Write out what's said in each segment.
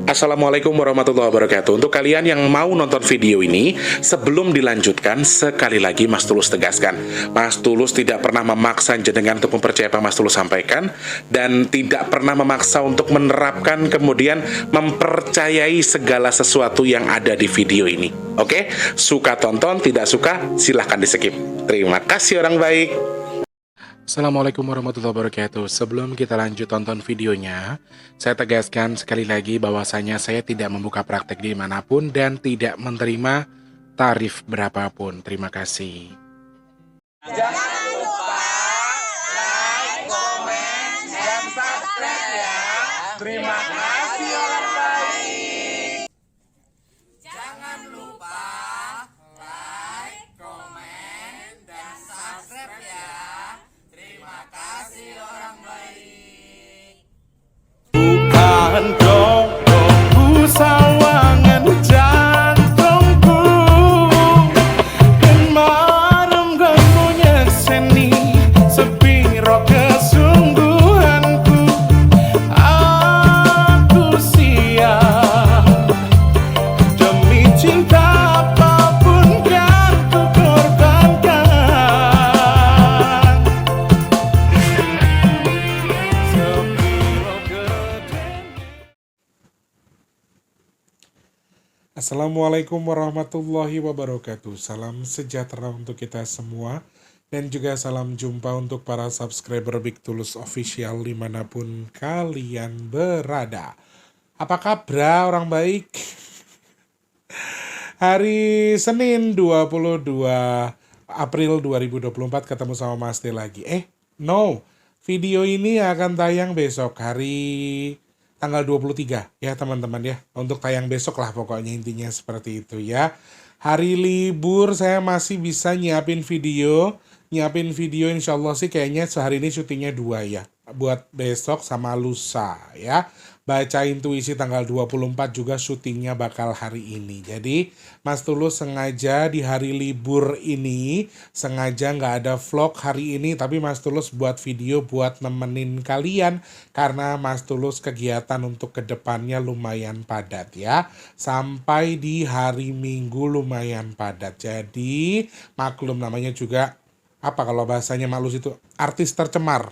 Assalamualaikum warahmatullahi wabarakatuh. Untuk kalian yang mau nonton video ini, sebelum dilanjutkan, sekali lagi Mas Tulus tegaskan, Mas Tulus tidak pernah memaksa jenengan untuk mempercayai apa Mas Tulus sampaikan, dan tidak pernah memaksa untuk menerapkan kemudian mempercayai segala sesuatu yang ada di video ini. Oke? Suka tonton, tidak suka silahkan di skip. Terima kasih orang baik. Assalamualaikum warahmatullahi wabarakatuh. Sebelum kita lanjut tonton videonya, saya tegaskan sekali lagi bahwasanya saya tidak membuka praktek dimanapun dan tidak menerima tarif berapapun. Terima kasih. Jangan lupa like, komen, dan subscribe ya. Terima kasih orang baik. Jangan lupa like, komen, dan subscribe ya. Terima kasih orang baik. Bukan dongku sawangan jantungku dan marem ganggunya seni sepiro kesungguhanku. Aku siap demi cinta apapun kan ku korbankan. Sepiro gede. Assalamualaikum warahmatullahi wabarakatuh. Salam sejahtera untuk kita semua. Dan juga salam jumpa untuk para subscriber Big Tulus Official dimanapun kalian berada. Apa kabar orang baik? Hari Senin 22 April 2024 ketemu sama Mas D lagi. No. Video ini akan tayang besok hari tanggal 23 ya teman-teman ya. Untuk tayang besok lah pokoknya intinya seperti itu ya. Hari libur saya masih bisa nyiapin video. Insya Allah sih kayaknya sehari ini syutingnya 2 ya. Buat besok sama lusa ya. Baca intuisi tanggal 24 juga syutingnya bakal hari ini. Jadi Mas Tulus sengaja di hari libur ini sengaja nggak ada vlog hari ini, tapi Mas Tulus buat video buat nemenin kalian karena Mas Tulus kegiatan untuk kedepannya lumayan padat ya. Sampai di hari Minggu lumayan padat. Jadi maklum namanya juga apa kalau bahasanya malus itu artis tercemar.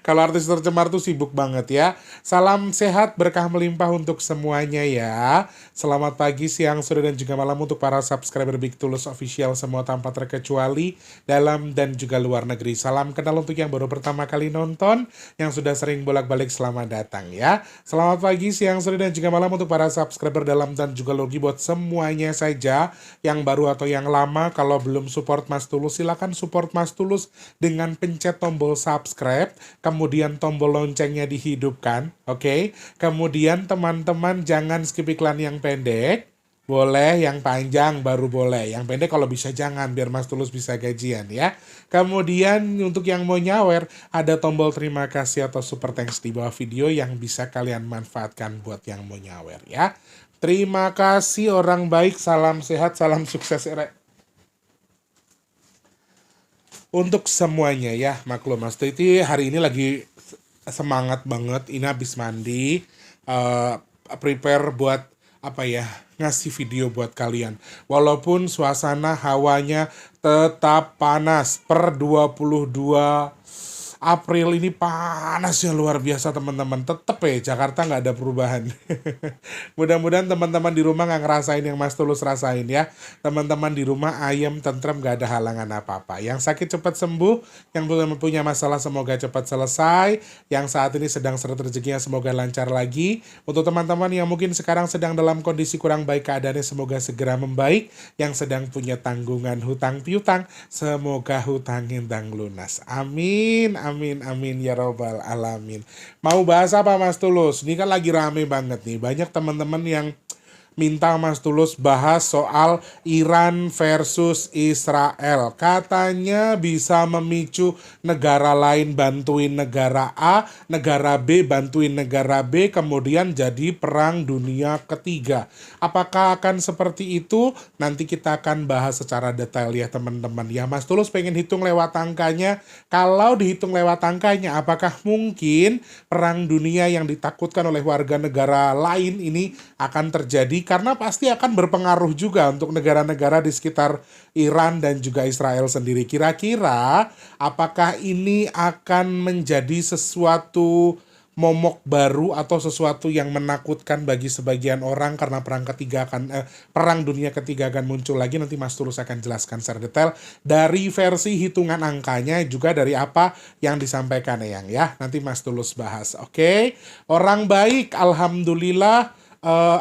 Kalau artis tercemar tuh sibuk banget ya. Salam sehat, berkah melimpah untuk semuanya ya. Selamat pagi, siang, sore, dan juga malam untuk para subscriber Big Tulus Official semua tanpa terkecuali dalam dan juga luar negeri. Salam kenal untuk yang baru pertama kali nonton, yang sudah sering bolak-balik selamat datang ya. Selamat pagi, siang, sore, dan juga malam untuk para subscriber dalam dan juga luar negeri buat semuanya saja yang baru atau yang lama. Kalau belum support Mas Tulus, silakan support Mas Tulus dengan pencet tombol subscribe. Kemudian tombol loncengnya dihidupkan, oke? Kemudian teman-teman jangan skip iklan yang pendek, boleh yang panjang baru boleh. Yang pendek kalau bisa jangan, biar Mas Tulus bisa gajian ya. Kemudian untuk yang mau nyawer, ada tombol terima kasih atau super thanks di bawah video yang bisa kalian manfaatkan buat yang mau nyawer ya. Terima kasih orang baik, salam sehat, salam sukses untuk semuanya ya. Maklum Mas Titi hari ini lagi semangat banget. Ini habis mandi, prepare buat apa ya, ngasih video buat kalian. Walaupun suasana hawanya tetap panas per 22 April ini panasnya luar biasa teman-teman. Tetep ya Jakarta nggak ada perubahan. Mudah-mudahan teman-teman di rumah nggak ngerasain yang Mas Tulus rasain ya. Teman-teman di rumah ayem, tentrem, nggak ada halangan apa-apa. Yang sakit cepat sembuh, yang belum punya masalah semoga cepat selesai. Yang saat ini sedang seret rezekinya semoga lancar lagi. Untuk teman-teman yang mungkin sekarang sedang dalam kondisi kurang baik keadaannya semoga segera membaik. Yang sedang punya tanggungan hutang piutang semoga hutang hintang lunas. Amin. Amin, amin, ya robbal alamin. Mau bahas apa Mas Tulus? Ini kan lagi rame banget nih. Banyak teman-teman yang minta Mas Tulus bahas soal Iran versus Israel. Katanya bisa memicu negara lain bantuin negara A, negara B bantuin negara B, kemudian jadi perang dunia ketiga. Apakah akan seperti itu? Nanti kita akan bahas secara detail ya teman-teman. Ya Mas Tulus pengen hitung lewat angkanya. Kalau dihitung lewat angkanya, apakah mungkin perang dunia yang ditakutkan oleh warga negara lain ini akan terjadi? Karena pasti akan berpengaruh juga untuk negara-negara di sekitar Iran dan juga Israel sendiri. Kira-kira apakah ini akan menjadi sesuatu momok baru atau sesuatu yang menakutkan bagi sebagian orang karena perang dunia ketiga akan muncul lagi? Nanti Mas Tulus akan jelaskan secara detail dari versi hitungan angkanya, juga dari apa yang disampaikan Eyang ya. Nanti Mas Tulus bahas. Oke. Orang baik, alhamdulillah.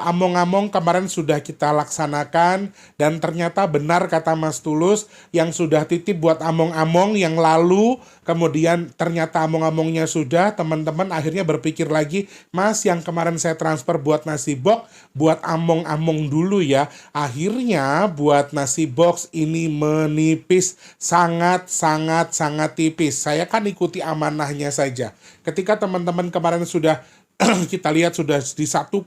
Among-among kemarin sudah kita laksanakan dan ternyata benar kata Mas Tulus yang sudah titip buat among-among yang lalu, kemudian ternyata among-amongnya sudah, teman-teman akhirnya berpikir lagi, Mas yang kemarin saya transfer buat nasi box, buat among-among dulu ya. Akhirnya buat nasi box ini menipis, sangat tipis. Saya kan ikuti amanahnya saja. Ketika teman-teman kemarin sudah kita lihat sudah di 1,4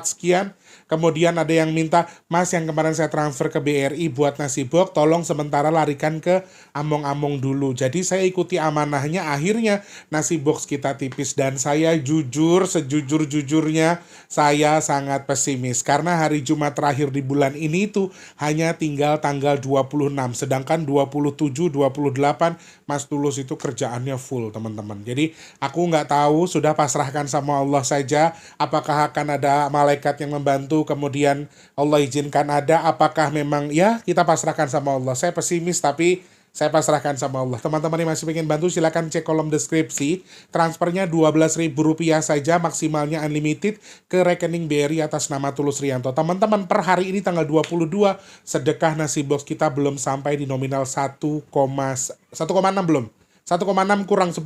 sekian. Kemudian ada yang minta, Mas yang kemarin saya transfer ke BRI buat nasi box, tolong sementara larikan ke among-among dulu. Jadi saya ikuti amanahnya, akhirnya nasi box kita tipis. Dan saya jujur, sejujur-jujurnya saya sangat pesimis. Karena hari Jumat terakhir di bulan ini tuh hanya tinggal tanggal 26. Sedangkan 27, 28 Mas Tulus itu kerjaannya full teman-teman. Jadi aku nggak tahu, sudah pasrahkan sama Allah saja. Apakah akan ada malaikat yang membantu, kemudian Allah izinkan ada, apakah memang ya kita pasrahkan sama Allah. Saya pesimis tapi saya pasrahkan sama Allah. Teman-teman yang masih pengen bantu silakan cek kolom deskripsi. Transfernya Rp12.000 saja, maksimalnya unlimited ke rekening BRI atas nama Tulus Riyanto. Teman-teman per hari ini tanggal 22 sedekah nasi box kita belum sampai di nominal 1,6 belum. 1,6 kurang 10.000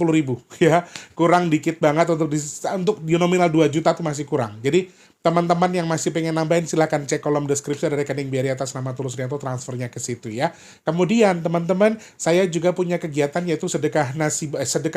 ya. Kurang dikit banget untuk di nominal 2 juta tuh masih kurang. Jadi teman-teman yang masih pengen nambahin silakan cek kolom deskripsi ada rekening BRI atas nama Tulus Riyanto, transfernya ke situ ya. Kemudian teman-teman, saya juga punya kegiatan yaitu sedekah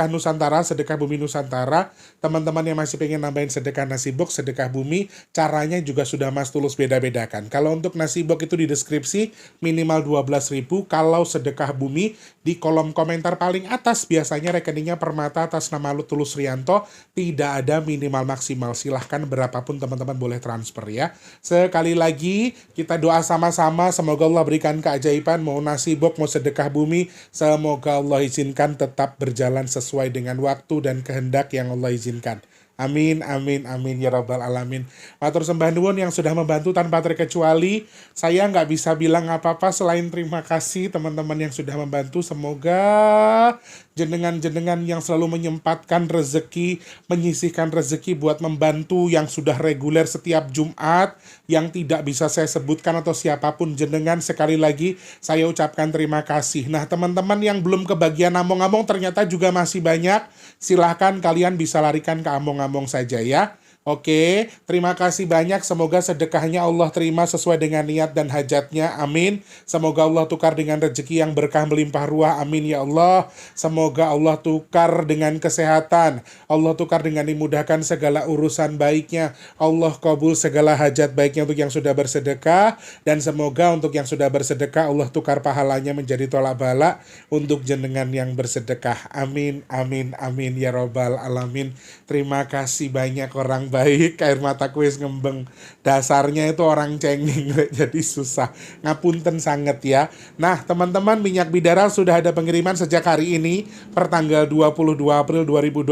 Nusantara, sedekah bumi Nusantara. Teman-teman yang masih pengen nambahin sedekah nasi box, sedekah bumi, caranya juga sudah Mas Tulus beda-bedakan. Kalau untuk nasi box itu di deskripsi minimal 12.000, kalau sedekah bumi di kolom komentar paling atas biasanya rekeningnya Permata atas nama Tulus Riyanto, tidak ada minimal maksimal. Silahkan berapapun teman-teman boleh transfer ya. Sekali lagi kita doa sama-sama, semoga Allah berikan keajaiban, mau nasi box mau sedekah bumi, semoga Allah izinkan tetap berjalan sesuai dengan waktu dan kehendak yang Allah izinkan. Amin, amin, amin ya rabbal alamin. Matur sembah nuwun yang sudah membantu tanpa terkecuali. Saya nggak bisa bilang apa-apa selain terima kasih teman-teman yang sudah membantu. Semoga jenengan-jenengan yang selalu menyempatkan rezeki, menyisihkan rezeki buat membantu yang sudah reguler setiap Jumat, yang tidak bisa saya sebutkan atau siapapun jenengan, sekali lagi saya ucapkan terima kasih. Nah teman-teman yang belum kebagian among-among ternyata juga masih banyak. Silahkan kalian bisa larikan ke among-among saja ya. Oke, terima kasih banyak. Semoga sedekahnya Allah terima sesuai dengan niat dan hajatnya. Amin. Semoga Allah tukar dengan rezeki yang berkah melimpah ruah. Amin ya Allah. Semoga Allah tukar dengan kesehatan. Allah tukar dengan dimudahkan segala urusan baiknya. Allah kabul segala hajat baiknya untuk yang sudah bersedekah. Dan semoga untuk yang sudah bersedekah Allah tukar pahalanya menjadi tolak bala untuk jenengan yang bersedekah. Amin, amin, amin ya rabbal alamin. Terima kasih banyak orang baik, air mataku wis ngembeng. Dasarnya itu orang cengeng, jadi susah. Ngapunten sangat ya. Nah, teman-teman, minyak bidara sudah ada pengiriman sejak hari ini per tanggal 22 April 2022.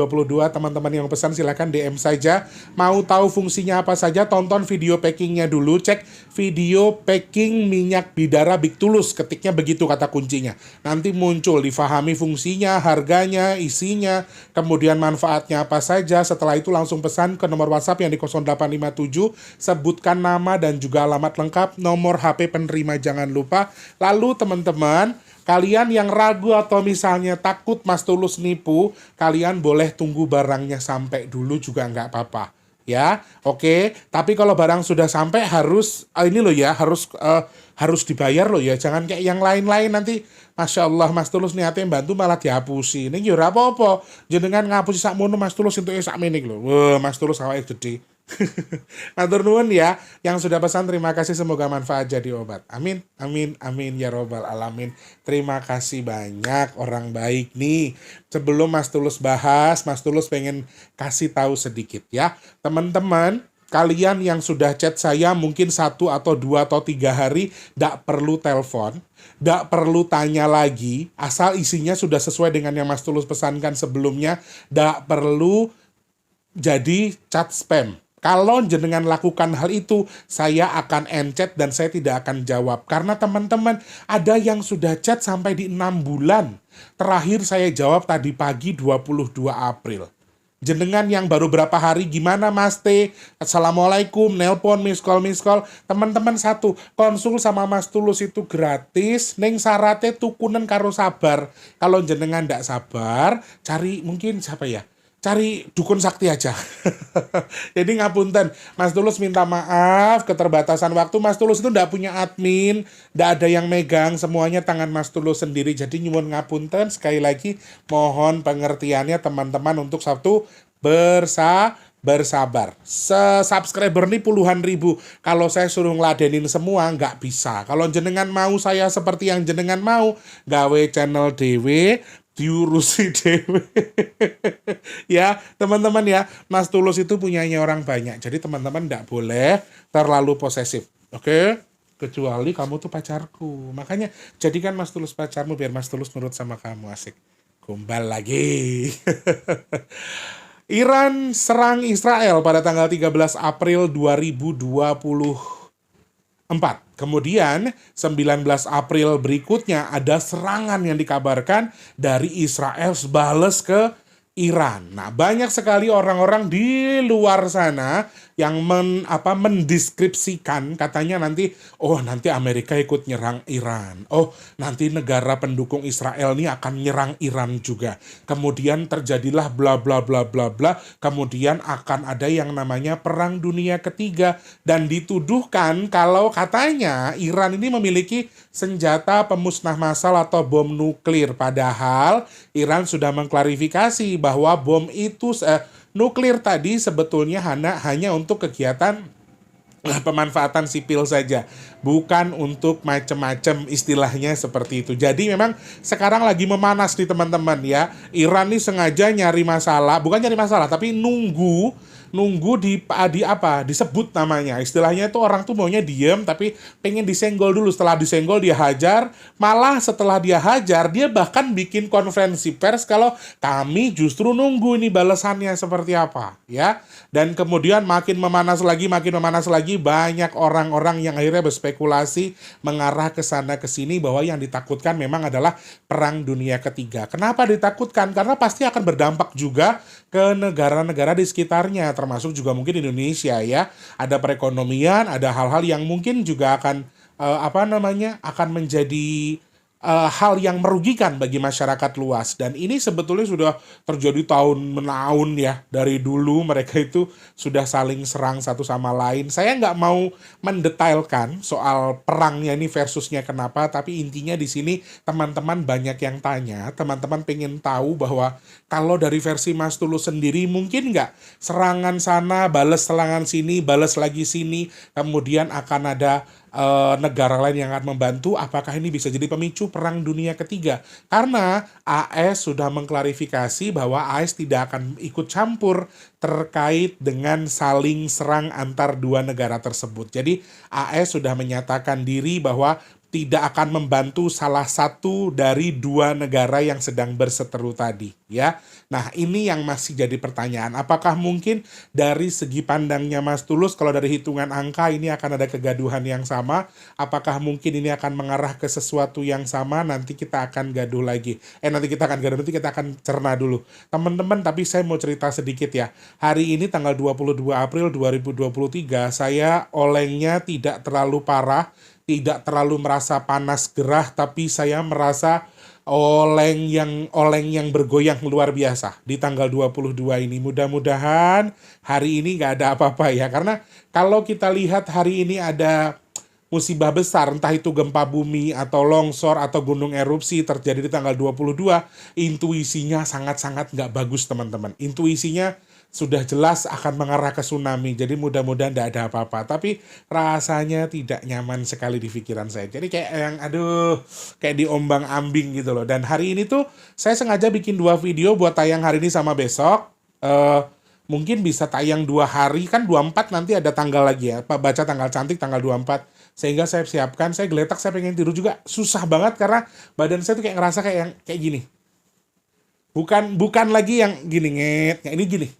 Teman-teman yang pesan silakan DM saja. Mau tahu fungsinya apa saja, tonton video packingnya dulu. Cek video packing minyak bidara Big Tulus. Ketiknya begitu kata kuncinya. Nanti muncul, difahami fungsinya, harganya, isinya, kemudian manfaatnya apa saja. Setelah itu langsung pesan ke nomor WhatsApp yang di 0857, sebutkan nama dan juga alamat lengkap, nomor HP penerima jangan lupa. Lalu teman-teman, kalian yang ragu atau misalnya takut Mas Tulus nipu, kalian boleh tunggu barangnya sampai dulu juga nggak apa-apa. ya. Oke, tapi kalau barang sudah sampai harus ini loh ya, harus dibayar loh ya. Jangan kayak yang lain-lain nanti Masya Allah Mas Tulus niatnya bantu malah dihapusi. Ini ya ora apa-apa. Jenengan ngapusi sakmono Mas Tulus entuke sakmene lho. Wah, Mas Tulus awake gede. Matur nuwun ya yang sudah pesan, terima kasih, semoga manfaat jadi obat. Amin, amin, amin ya robbal alamin. Terima kasih banyak orang baik nih. Sebelum Mas Tulus bahas, Mas Tulus pengen kasih tahu sedikit ya. Teman-teman, kalian yang sudah chat saya mungkin 1 atau 2 atau 3 hari, nggak perlu telepon, nggak perlu tanya lagi, asal isinya sudah sesuai dengan yang Mas Tulus pesankan sebelumnya, nggak perlu jadi chat spam. Kalau jenengan lakukan hal itu, saya akan end chat dan saya tidak akan jawab. Karena teman-teman, ada yang sudah chat sampai di 6 bulan. Terakhir saya jawab tadi pagi 22 April. Jenengan yang baru berapa hari, gimana Mas T? Assalamualaikum, nelpon, miss call. Teman-teman, satu, konsul sama Mas Tulus itu gratis. Neng syaratnya tukunen karo sabar. Kalau jenengan ndak sabar, cari mungkin siapa ya? Cari dukun sakti aja. Jadi ngapunten, Mas Tulus minta maaf, keterbatasan waktu. Mas Tulus itu ndak punya admin, ndak ada yang megang, semuanya tangan Mas Tulus sendiri. Jadi nyuwun ngapunten, sekali lagi mohon pengertiannya teman-teman untuk Sabtu bersabar. Subscriber nih puluhan ribu. Kalau saya suruh ngeladenin semua nggak bisa. Kalau jenengan mau saya seperti yang jenengan mau, gawe channel dewe, diurusi dewe. Ya teman-teman ya, Mas Tulus itu punyanya orang banyak. Jadi teman-teman nggak boleh terlalu posesif. Oke? Kecuali kamu tuh pacarku. Makanya jadikan Mas Tulus pacarmu biar Mas Tulus nurut sama kamu. Asik. Gombal lagi. Iran serang Israel pada tanggal 13 April 2024. Kemudian 19 April berikutnya ada serangan yang dikabarkan dari Israel bales ke Iran. Nah, banyak sekali orang-orang di luar sana yang mendeskripsikan katanya nanti Amerika ikut nyerang Iran. Oh, nanti negara pendukung Israel ini akan nyerang Iran juga. Kemudian terjadilah bla bla bla bla bla. Kemudian akan ada yang namanya Perang Dunia Ketiga dan dituduhkan kalau katanya Iran ini memiliki senjata pemusnah massal atau bom nuklir. Padahal Iran sudah mengklarifikasi bahwa bom itu nuklir tadi sebetulnya hanya untuk kegiatan pemanfaatan sipil saja, bukan untuk macam-macam, istilahnya seperti itu. Jadi memang sekarang lagi memanas nih teman-teman ya. Iran nih sengaja nyari masalah, bukan nyari masalah tapi nunggu disebut namanya. Istilahnya itu orang tuh maunya diem tapi pengen disenggol dulu. Setelah disenggol dia hajar. Malah setelah dia hajar dia bahkan bikin konferensi pers kalau kami justru nunggu ini balasannya seperti apa ya. Dan kemudian makin memanas lagi, banyak orang-orang yang akhirnya berspekulasi mengarah ke sana ke sini bahwa yang ditakutkan memang adalah Perang Dunia Ketiga. Kenapa ditakutkan? Karena pasti akan berdampak juga ke negara-negara di sekitarnya, termasuk juga mungkin Indonesia ya. Ada perekonomian, ada hal-hal yang mungkin juga akan akan menjadi hal yang merugikan bagi masyarakat luas. Dan ini sebetulnya sudah terjadi tahun-menahun ya. Dari dulu mereka itu sudah saling serang satu sama lain. Saya nggak mau mendetailkan soal perangnya ini versusnya kenapa, tapi intinya di sini teman-teman banyak yang tanya, teman-teman pengen tahu bahwa kalau dari versi Mas Tulus sendiri mungkin nggak serangan sana, balas serangan sini, balas lagi sini, kemudian akan ada negara lain yang akan membantu. Apakah ini bisa jadi pemicu Perang Dunia Ketiga? Karena AS sudah mengklarifikasi bahwa AS tidak akan ikut campur terkait dengan saling serang antar dua negara tersebut. Jadi AS sudah menyatakan diri bahwa tidak akan membantu salah satu dari dua negara yang sedang berseteru tadi ya. Nah, ini yang masih jadi pertanyaan. Apakah mungkin dari segi pandangnya Mas Tulus kalau dari hitungan angka ini akan ada kegaduhan yang sama? Apakah mungkin ini akan mengarah ke sesuatu yang sama? Nanti kita akan gaduh lagi. Nanti kita akan cerna dulu. Teman-teman, tapi saya mau cerita sedikit ya. Hari ini tanggal 22 April 2023 saya olengnya tidak terlalu parah, tidak terlalu merasa panas gerah, tapi saya merasa oleng yang bergoyang luar biasa di tanggal 22 ini. Mudah-mudahan hari ini nggak ada apa-apa ya. Karena kalau kita lihat hari ini ada musibah besar, entah itu gempa bumi atau longsor atau gunung erupsi terjadi di tanggal 22, intuisinya sangat-sangat nggak bagus teman-teman. Intuisinya sudah jelas akan mengarah ke tsunami, jadi mudah-mudahan tidak ada apa-apa. Tapi rasanya tidak nyaman sekali di pikiran saya. Jadi kayak yang kayak diombang-ambing gitu loh. Dan hari ini tuh saya sengaja bikin 2 video buat tayang hari ini sama besok. Mungkin bisa tayang 2 hari, kan 24 nanti ada tanggal lagi ya. Pak baca tanggal cantik tanggal 24. Sehingga saya siapkan, saya geletak, saya pengen tidur juga. Susah banget karena badan saya tuh kayak ngerasa kayak gini. Bukan lagi yang gini ini gini.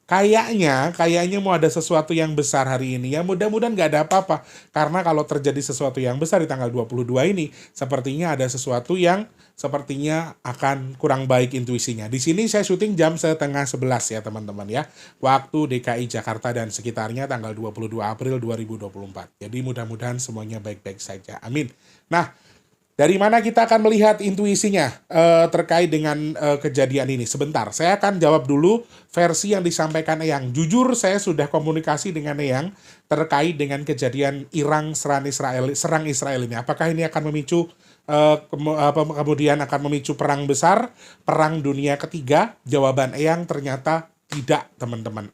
Kayaknya mau ada sesuatu yang besar hari ini. Ya mudah-mudahan nggak ada apa-apa. Karena kalau terjadi sesuatu yang besar di tanggal 22 ini, sepertinya ada sesuatu yang sepertinya akan kurang baik intuisinya. Di sini saya syuting jam 10:30 ya teman-teman ya. Waktu DKI Jakarta dan sekitarnya tanggal 22 April 2024. Jadi mudah-mudahan semuanya baik-baik saja. Amin. Nah, dari mana kita akan melihat intuisinya terkait dengan kejadian ini? Sebentar, saya akan jawab dulu versi yang disampaikan Eyang. Jujur, saya sudah komunikasi dengan Eyang terkait dengan kejadian Iran serang Israel ini. Apakah ini akan memicu kemudian akan memicu perang besar, perang dunia ketiga? Jawaban Eyang ternyata tidak, teman-teman.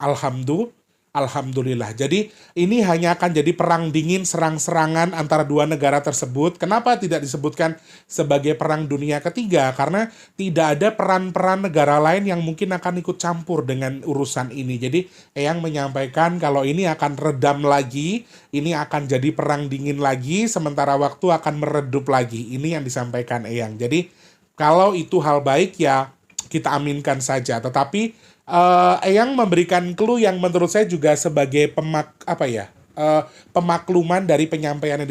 Alhamdulillah. Jadi ini hanya akan jadi perang dingin, serang-serangan antara 2 negara tersebut. Kenapa tidak disebutkan sebagai perang dunia ketiga? Karena tidak ada peran-peran negara lain yang mungkin akan ikut campur dengan urusan ini. Jadi Eyang menyampaikan kalau ini akan redam lagi, ini akan jadi perang dingin lagi, sementara waktu akan meredup lagi. Ini yang disampaikan Eyang. Jadi kalau itu hal baik ya kita aminkan saja. Tetapi Eyang memberikan clue yang menurut saya juga sebagai pemakluman dari penyampaian yang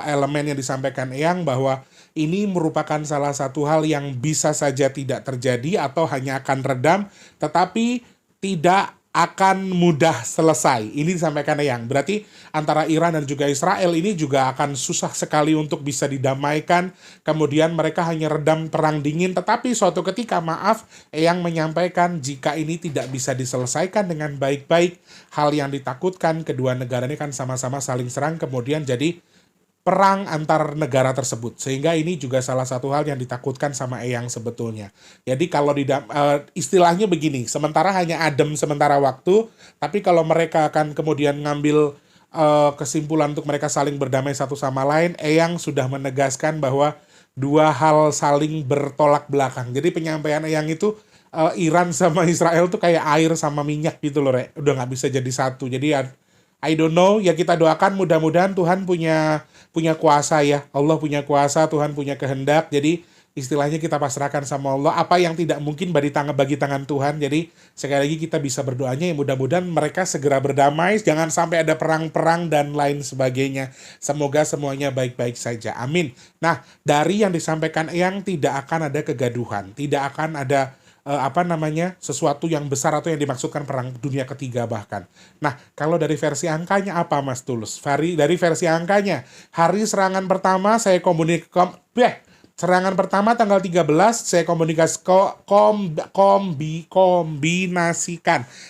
elemen yang disampaikan Eyang bahwa ini merupakan salah satu hal yang bisa saja tidak terjadi atau hanya akan redam, tetapi tidak akan mudah selesai. Ini disampaikan Eyang. Berarti antara Iran dan juga Israel ini juga akan susah sekali untuk bisa didamaikan. Kemudian mereka hanya redam perang dingin. Tetapi suatu ketika, maaf, Eyang menyampaikan jika ini tidak bisa diselesaikan dengan baik-baik, hal yang ditakutkan kedua negara ini kan sama-sama saling serang, kemudian jadi perang antar negara tersebut. Sehingga ini juga salah satu hal yang ditakutkan sama Eyang sebetulnya. Jadi kalau istilahnya begini, sementara hanya adem sementara waktu, tapi kalau mereka akan kemudian ngambil kesimpulan untuk mereka saling berdamai satu sama lain, Eyang sudah menegaskan bahwa 2 hal saling bertolak belakang. Jadi penyampaian Eyang itu Iran sama Israel tuh kayak air sama minyak gitu loh, Rek. Udah nggak bisa jadi satu. Jadi I don't know, ya kita doakan mudah-mudahan Tuhan punya kuasa ya. Allah punya kuasa, Tuhan punya kehendak. Jadi istilahnya kita pasrahkan sama Allah. Apa yang tidak mungkin bagi tangan Tuhan. Jadi sekali lagi kita bisa berdoanya ya mudah-mudahan mereka segera berdamai. Jangan sampai ada perang-perang dan lain sebagainya. Semoga semuanya baik-baik saja. Amin. Nah, dari yang disampaikan Eyang tidak akan ada kegaduhan. Tidak akan ada sesuatu yang besar atau yang dimaksudkan perang dunia ketiga bahkan. Nah, kalau dari versi angkanya apa Mas Tulus? Dari versi angkanya, hari serangan pertama saya serangan pertama tanggal 13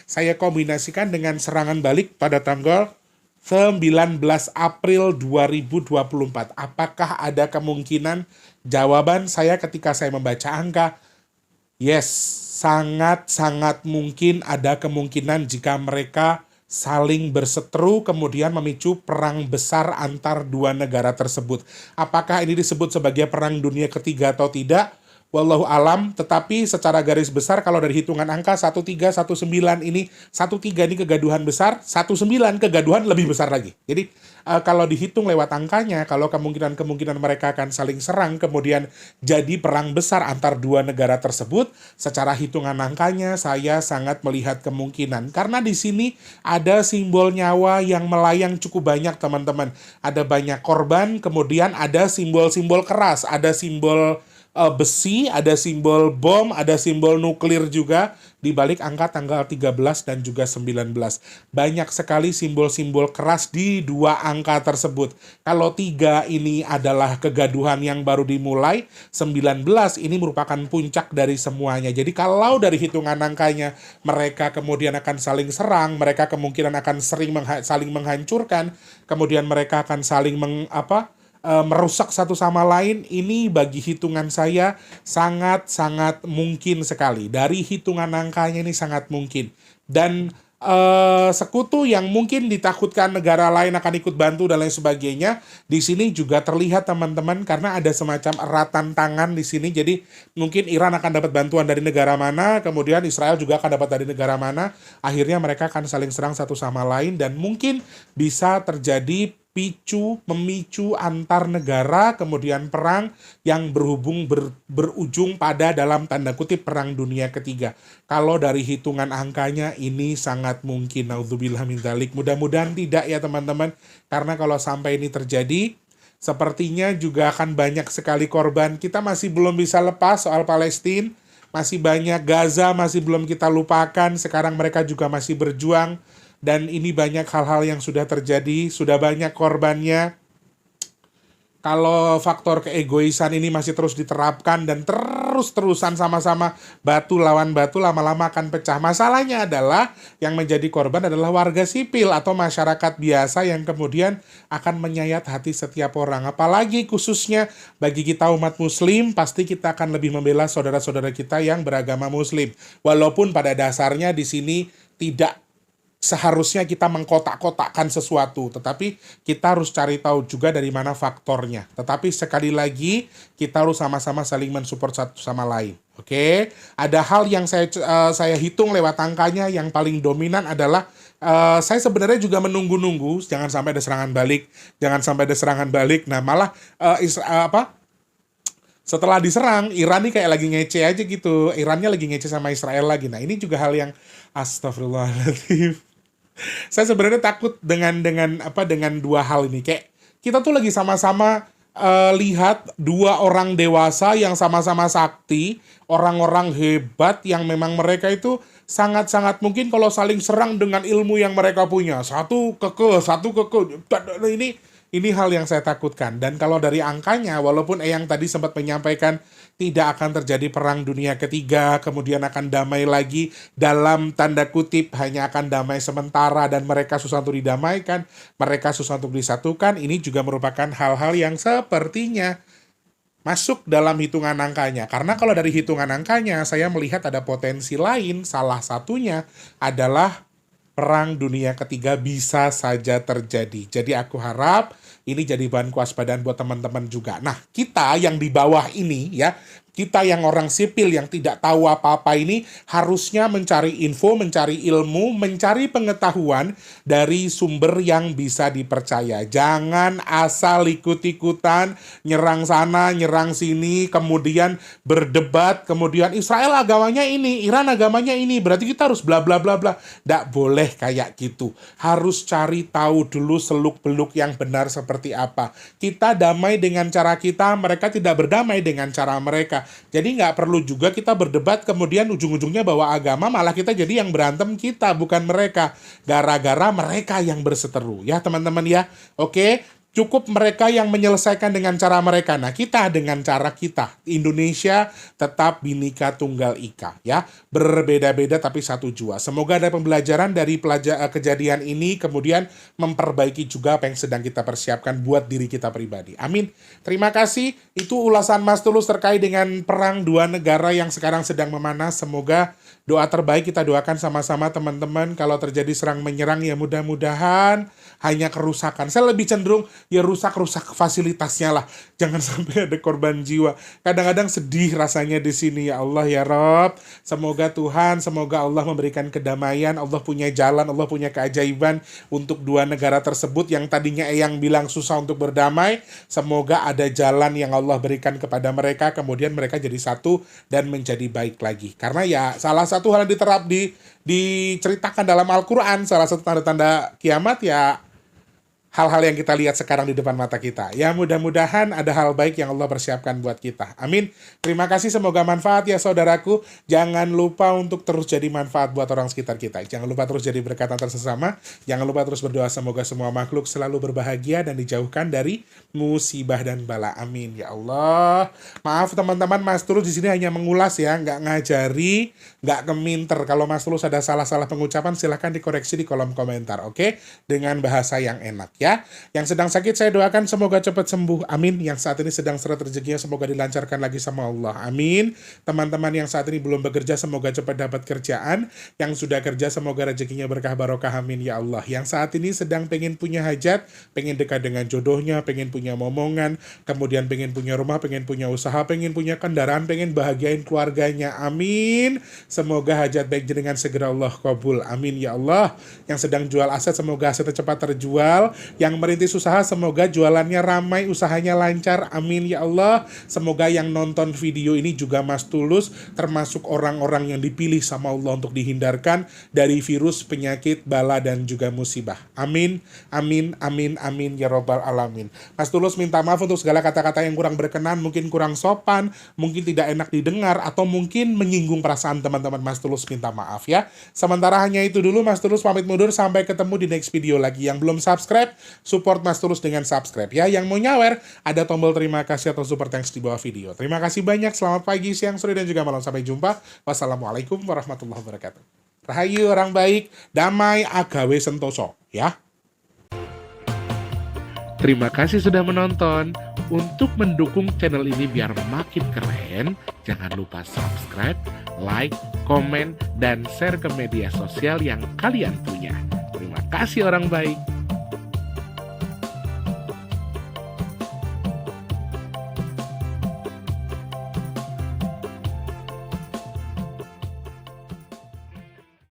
saya kombinasikan dengan serangan balik pada tanggal 19 April 2024. Apakah ada kemungkinan? Jawaban saya ketika saya membaca angka, yes, sangat-sangat mungkin ada kemungkinan jika mereka saling berseteru kemudian memicu perang besar antar 2 negara tersebut. Apakah ini disebut sebagai perang dunia ketiga atau tidak? Wallahu alam, tetapi secara garis besar kalau dari hitungan angka 1319 ini 13 ini kegaduhan besar, 19 kegaduhan lebih besar lagi. Jadi kalau dihitung lewat angkanya, kalau kemungkinan mereka akan saling serang kemudian jadi perang besar antar 2 negara tersebut, secara hitungan angkanya saya sangat melihat kemungkinan. Karena di sini ada simbol nyawa yang melayang cukup banyak teman-teman. Ada banyak korban, kemudian ada simbol-simbol keras, ada simbol besi, ada simbol bom, ada simbol nuklir juga di balik angka tanggal 13 dan juga 19. Banyak sekali simbol-simbol keras di dua angka tersebut. Kalau 3 ini adalah kegaduhan yang baru dimulai, 19 ini merupakan puncak dari semuanya. Jadi kalau dari hitungan angkanya mereka kemudian akan saling serang, mereka kemungkinan akan saling menghancurkan, kemudian mereka akan saling merusak satu sama lain, ini bagi hitungan saya sangat-sangat mungkin sekali. Dari hitungan angkanya ini sangat mungkin. Dan sekutu yang mungkin ditakutkan negara lain akan ikut bantu dan lain sebagainya, di sini juga terlihat teman-teman karena ada semacam eratan tangan di sini. Jadi mungkin Iran akan dapat bantuan dari negara mana, kemudian Israel juga akan dapat dari negara mana. Akhirnya mereka akan saling serang satu sama lain dan mungkin bisa terjadi memicu antar negara, kemudian perang yang berujung pada dalam tanda kutip perang dunia ketiga. Kalau dari hitungan angkanya ini sangat mungkin, naudzubillah min dzalik. Mudah-mudahan tidak ya teman-teman, karena kalau sampai ini terjadi, sepertinya juga akan banyak sekali korban. Kita masih belum bisa lepas soal Palestina, masih banyak Gaza, masih belum kita lupakan. Sekarang mereka juga masih berjuang. Dan ini banyak hal-hal yang sudah terjadi, sudah banyak korbannya. Kalau faktor keegoisan ini masih terus diterapkan dan terus-terusan sama-sama batu lawan batu, lama-lama akan pecah. Masalahnya adalah yang menjadi korban adalah warga sipil atau masyarakat biasa yang kemudian akan menyayat hati setiap orang. Apalagi khususnya bagi kita umat muslim, pasti kita akan lebih membela saudara-saudara kita yang beragama muslim. Walaupun pada dasarnya di sini tidak seharusnya kita mengkotak-kotakkan sesuatu, tetapi kita harus cari tahu juga dari mana faktornya. Tetapi sekali lagi, kita harus sama-sama saling mensupport satu sama lain. Oke, ada hal yang saya hitung lewat angkanya yang paling dominan adalah saya sebenarnya juga menunggu-nunggu, jangan sampai ada serangan balik, Nah, malah setelah diserang, Iran nih kayak lagi ngece aja gitu. Irannya lagi ngece sama Israel lagi. Nah, ini juga hal yang astagfirullahaladzim. Saya sebenarnya takut dengan dua hal ini. Kayak kita tuh lagi sama-sama lihat dua orang dewasa yang sama-sama sakti, orang-orang hebat yang memang mereka itu sangat-sangat mungkin kalau saling serang dengan ilmu yang mereka punya. Satu kekeh. Ini hal yang saya takutkan. Dan kalau dari angkanya, walaupun Eyang tadi sempat menyampaikan tidak akan terjadi perang dunia ketiga, kemudian akan damai lagi, dalam tanda kutip hanya akan damai sementara dan mereka susah untuk didamaikan, mereka susah untuk disatukan, ini juga merupakan hal-hal yang sepertinya masuk dalam hitungan angkanya. Karena kalau dari hitungan angkanya, saya melihat ada potensi lain, salah satunya adalah perang dunia ketiga bisa saja terjadi. Jadi aku harap ini jadi bahan kewaspadaan buat teman-teman juga. Nah, kita yang di bawah ini ya, kita yang orang sipil yang tidak tahu apa-apa ini harusnya mencari info, mencari ilmu, mencari pengetahuan dari sumber yang bisa dipercaya. Jangan asal ikut-ikutan, nyerang sana, nyerang sini, kemudian berdebat, kemudian Israel agamanya ini, Iran agamanya ini, berarti kita harus bla bla bla bla. Nggak boleh kayak gitu. Harus cari tahu dulu seluk-beluk yang benar seperti apa. Kita damai dengan cara kita, mereka tidak berdamai dengan cara mereka. Jadi nggak perlu juga kita berdebat kemudian ujung-ujungnya bawa agama, malah kita jadi yang berantem kita, bukan mereka. Gara-gara mereka yang berseteru. Ya teman-teman ya. Oke, cukup mereka yang menyelesaikan dengan cara mereka. Nah, kita dengan cara kita. Indonesia tetap Bhinneka Tunggal Ika ya. Berbeda-beda tapi satu jua. Semoga ada pembelajaran dari kejadian ini, kemudian memperbaiki juga apa yang sedang kita persiapkan buat diri kita pribadi. Amin. Terima kasih. Itu ulasan Mas Tulus terkait dengan perang dua negara yang sekarang sedang memanas. Semoga doa terbaik kita doakan sama-sama teman-teman. Kalau terjadi serang menyerang ya mudah-mudahan hanya kerusakan. Saya lebih cenderung ya rusak-rusak fasilitasnya lah. Jangan sampai ada korban jiwa. Kadang-kadang sedih rasanya di sini ya Allah ya Rob. Semoga Tuhan, semoga Allah memberikan kedamaian. Allah punya jalan, Allah punya keajaiban untuk dua negara tersebut yang tadinya Eyang bilang susah untuk berdamai. Semoga ada jalan yang Allah berikan kepada mereka. Kemudian mereka jadi satu dan menjadi baik lagi. Karena ya salah satu hal yang diceritakan dalam Al-Quran, salah satu tanda-tanda kiamat ya hal-hal yang kita lihat sekarang di depan mata kita. Ya mudah-mudahan ada hal baik yang Allah persiapkan buat kita. Amin. Terima kasih, semoga manfaat ya saudaraku. Jangan lupa untuk terus jadi manfaat buat orang sekitar kita. Jangan lupa terus jadi berkat antar sesama. Jangan lupa terus berdoa semoga semua makhluk selalu berbahagia dan dijauhkan dari musibah dan bala. Amin ya Allah. Maaf teman-teman, Mas Tulus di sini hanya mengulas ya, nggak ngajari, nggak keminter. Kalau Mas Tulus ada salah-salah pengucapan silahkan dikoreksi di kolom komentar, oke? Dengan bahasa yang enak ya. Yang sedang sakit saya doakan semoga cepat sembuh, amin. Yang saat ini sedang seret rezekinya semoga dilancarkan lagi sama Allah, amin. Teman-teman yang saat ini belum bekerja semoga cepat dapat kerjaan. Yang sudah kerja semoga rezekinya berkah barokah, amin ya Allah. Yang saat ini sedang pengen punya hajat, pengen dekat dengan jodohnya, pengen punya momongan, kemudian pengen punya rumah, pengen punya usaha, pengen punya kendaraan, pengen bahagiain keluarganya, amin. Semoga hajat baik jenengan segera Allah kabul, amin ya Allah. Yang sedang jual aset semoga asetnya cepat terjual. Yang merintis usaha semoga jualannya ramai, usahanya lancar, amin ya Allah. Semoga yang nonton video ini juga Mas Tulus termasuk orang-orang yang dipilih sama Allah untuk dihindarkan dari virus, penyakit, bala dan juga musibah, amin, amin, amin, amin ya robbal alamin. Mas Tulus minta maaf untuk segala kata-kata yang kurang berkenan, mungkin kurang sopan, mungkin tidak enak didengar, atau mungkin menyinggung perasaan teman-teman. Mas Tulus minta maaf ya. Sementara hanya itu dulu, Mas Tulus pamit mundur, sampai ketemu di next video lagi. Yang belum subscribe, support Mas Tulus dengan subscribe ya. Yang mau nyawer, ada tombol terima kasih atau super thanks di bawah video. Terima kasih banyak, selamat pagi, siang, sore, dan juga malam. Sampai jumpa. Wassalamualaikum warahmatullahi wabarakatuh. Rahayu orang baik, damai agawe sentoso ya. Terima kasih sudah menonton. Untuk mendukung channel ini biar makin keren, jangan lupa subscribe, like, komen, dan share ke media sosial yang kalian punya. Terima kasih orang baik.